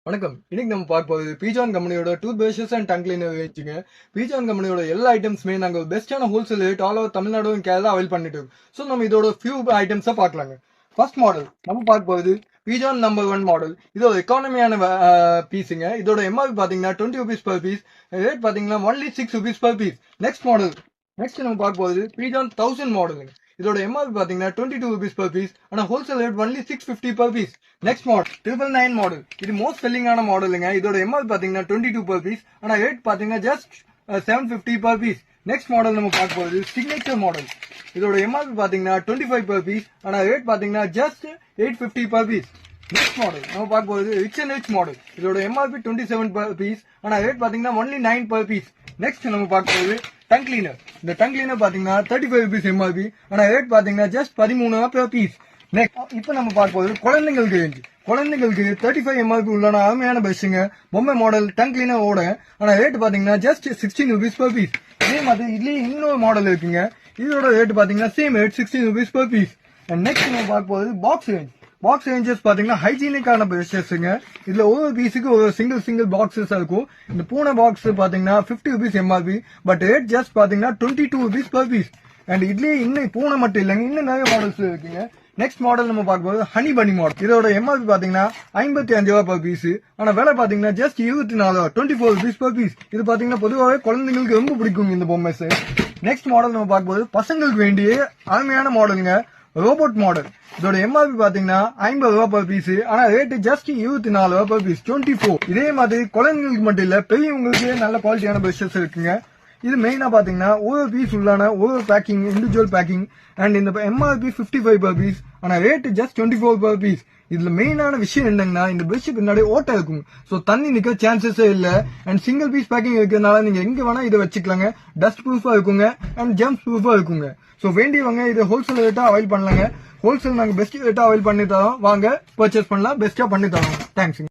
வணக்கம். இன்னைக்கு நம்ம பார்க்க போறது பீஜான் கம்பெனியோட tooth brushes and tongue cleaner ரேஞ்சுங்க. பீஜான் கம்பெனியோட எல்லா ஐட்டம்ஸுமே நாங்க பெஸ்டான wholesale rate all over Tamil Nadu and Kerala avail பண்ணிட்டு இருக்கோம். ஸோ நம்ம இதோட ஃபியூ ஐட்டம்ஸை பார்க்கலாங்க. ஃபர்ஸ்ட் மாடல் நம்ம பார்க்க போகுது பீஜான் நம்பர் 1 மாடல். இதோட எக்கானமியான பீஸுங்க. இதோட எம்ஆர்பி பார்த்தீங்கன்னா 20 rupees per piece. ரேட் பார்த்தீங்கன்னா only 6 rupees per piece. Next நம்ம பார்க்க போகுது பீஜான் 1000 மாடலுங்க. இதோட எம்ஆர்பி பாத்தீங்கன்னா 22 rupees per piece. ஆனா wholesale rate only 650 per piece. Next model 999 model. இது மோஸ்ட் செல்லிங்கான மாடலுங்க. இதோட எம்ஆர்பி பாத்தீங்கன்னா 22 per piece. ஆனா ரேட் பாத்தீங்கன்னா just 750 per piece. Next model நம்ம பார்க்க போகுது சிக்னேச்சர் மாடல். இதோட எம்ஆர்பி பாத்தீங்கன்னா 25 per piece. ஆனா ரேட் பாத்தீங்கன்னா just 850 per piece. Next model நம்ம பார்க்க போகுது ரிச் அண்ட் ரிச் மாடல். இதோட எம்ஆர்பி 27 per piece. ஆனா ரேட் பாத்தீங்கன்னா only 9 per piece. நெக்ஸ்ட் நம்ம பார்க்க போகுது டங் கிளீனர். இந்த டங் கிளீனர் பாத்தீங்கன்னா 35 rupees எம்ஆர்பி. ஆனா ரேட் பாத்தீங்கன்னா ஜஸ்ட் 13 per piece. நெக்ஸ்ட் இப்போ நம்ம பார்க்க போகுது குழந்தைங்களுக்கு ரேஞ்ச். குழந்தைங்களுக்கு 35 எம்ஆர்பி உள்ளான அருமையான பிரஷுங்க. பொம்மை மாடல் டங் கிளீனர் ஓட. ஆனா ரேட் பாத்தீங்கன்னா ஜஸ்ட் 16 rupees per piece. இதே மாதிரி இதுலயே இன்னொரு மாடல் இருக்குங்க. இதோட ரேட் பாத்தீங்கன்னா same rate 16 rupees per piece. Next நம்ம பார்க்க போகுது பாக்ஸ் ரேஞ்ச். பாக்ஸ் ரேஞ்சஸ் பாத்தீங்கன்னா ஹைஜீனிக்கான பிரஷஸ்ங்க. இதுல ஒவ்வொரு பீஸுக்கு ஒரு சிங்கிள் பாக்ஸஸ் இருக்கும். இந்த பூனை பாக்ஸ் பாத்தீங்கன்னா 50 rupees MRP. But rate just பாத்தீங்கன்னா 22 rupees per piece. அண்ட் இதுலயே இன்னும் பூனை மட்டும் இல்லைங்க, இன்னும் நிறைய மாடல்ஸ் இருக்குங்க. நெக்ஸ்ட் மாடல் நம்ம பார்க்கும்போது ஹனி பனி மாடல். இதோட எம்ஆர்பி பாத்தீங்கன்னா 55 ரூபா per piece. ஆனா விலை பாத்தீங்கன்னா ஜஸ்ட் 24 24 rupees per piece. இது பாத்தீங்கன்னா பொதுவாகவே குழந்தைங்களுக்கு ரொம்ப பிடிக்கும் இந்த பொம்மைஸ். நெக்ஸ்ட் மாடல் நம்ம பார்க்கும்போது பசங்களுக்கு வேண்டிய அருமையான மாடலுங்க, ரோபோட் மாடல். இதோட எம்ஆர்பி பாத்தீங்கன்னா 50 ரூபா per piece. ஆனா ரேட் ஜஸ்ட் 24 ரூபா per piece 24. இதே மாதிரி குழந்தைங்களுக்கு மட்டும் இல்ல, பெரியவங்களுக்கு நல்ல குவாலிட்டியான பிரஷஸ் இருக்குங்க. இது மெயினா பாத்தீங்கன்னா ஒரு பீஸ் உள்ளான ஒரு பேக்கிங், இண்டிவிஜுவல் பேக்கிங். அண்ட் இந்த எம்ஆர்பி 55 per piece. ஆனா ரேட் ஜஸ்ட் 24 per piece. இதுல மெயினான விஷயம் என்னங்கன்னா இந்த பிரஷுக்கு முன்னாடி ஓட்டை இருக்கும். சோ தண்ணி நிக்க சான்சஸே இல்ல. அண்ட் சிங்கிள் பீஸ் பேக்கிங் இருக்கிறதுனால நீங்க எங்க வேணா இதை வச்சுக்கலாங்க. டஸ்ட் ப்ரூஃபா இருக்குங்க அண்ட் ஜெர்ம்ஸ் ப்ரூஃபா இருக்குங்க. சோ வேண்டியவங்க இது ஹோல்சேல் ரேட்டா அவைல் பண்ணலாங்க. ஹோல்சேல் நாங்க பெஸ்ட் ரேட்டா அவைல் பண்ணி தரோம். வாங்க பர்ச்சேஸ் பண்ணலாம், பெஸ்டா பண்ணி தரோம். தேங்க்ஸ்.